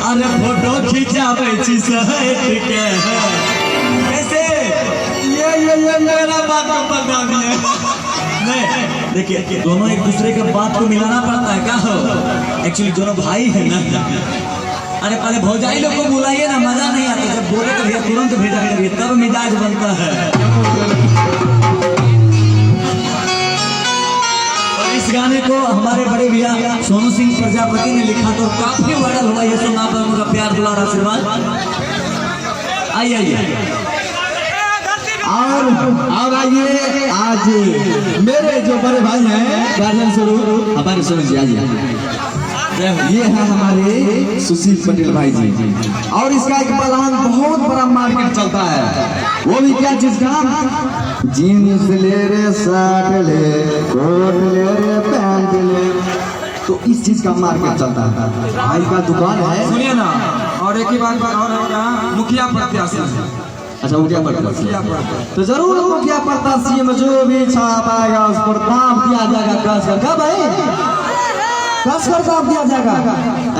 अरे फोटो खिंचावे छी सहेट के कैसे ये मेरा बात को पता नहीं है। नहीं देखिए दोनों एक दूसरे के बात को मिलाना पड़ता है क्या हो, एक्चुअली दोनों भाई है ना। अरे पहले भौजाई लोग को बुलाइए ना, मजा नहीं आता, जब बोले तो भैया तुरंत भेजा करिए तब मिजाज बनता है। और इस गाने को हमारे बड़े भैया सोनू सिंह प्रजापति ने लिखा तो काफी वायरल हुआ, ये सुनना पर उनका प्यार दुलार आशीर्वाद। आइए और आइए आज मेरे जो बड़े भाई हैं गार्जियन स्वरूप हमारे सोनू जी, आइए ये है हमारे सुशील पटेल भाई जी। और इसका एक प्लान बहुत बड़ा मार्केट चलता है, वो भी क्या चीज का, जीन्स ले रे, शर्ट ले, कोट ले रे, पैंट ले, तो इस चीज का मार्केट चलता है। भाई का दुकान है, सुनिए ना। और एक ही बात और मुखिया प्रत्याशी, अच्छा मुखिया प्रत्याशी, तो जरूर मुखिया प्रत्याशी में जो भी छाप आएगा उस पर दाम दिया जाएगा, खास कर भाई खास कर दाम दिया जाएगा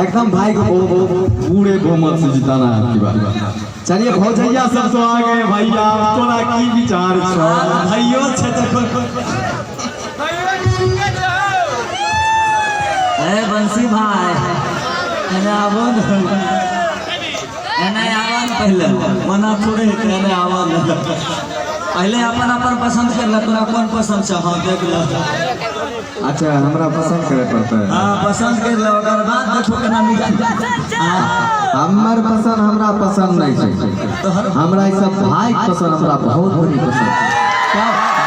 एकदम। भाई को पूरे बहुमत से जिताना है आपकी बात। चलिए भौजैया सब तो आ गए, भैया तोरा की विचार भाइयों बंसी भाई आवन पहले मना थोड़े आवन पहले अपन अपन पसंद कर ला, तोरा कौन पसंद है हाँ देख लो। अच्छा हमरा पसंद करे पड़ता है, हाँ पसंद कर लो, अगर बात देखो केना मिला। हमार पसंद हमरा पसंद नहीं है, तो हमरा ये सब भाई पसंद हमरा बहुत बड़ी पसंद।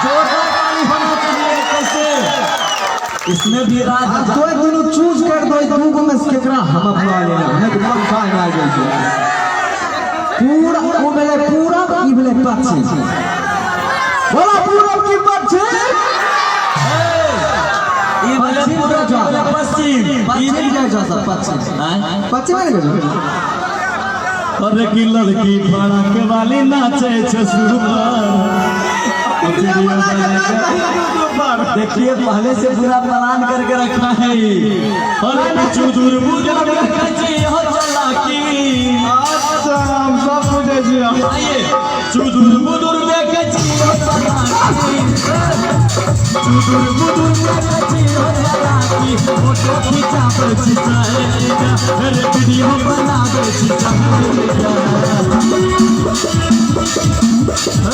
जोरदार ताली होना चाहिए कैसे, इसमें भी राज तो दोनों चूज कर दो, दोनों में से केकरा हम अपना लेना है, एकदम खाए ना जाए पूरा वो मेरे पूरा की बोले पश्चिम बोला पूरा की पश्चिम ये वाले पूरा जो पश्चिम पश्चिम क्या जा पश्चिम पश्चिम में गए। अरे की लड़की फड़क वाली नाचे छसुर देखिए पहले से पूरा प्लान करके रखा है। अरे चुदुर बुजुर्ग हम सब मुझे चुदुर बुजुर्ग फोटो खींचा वीडियो बना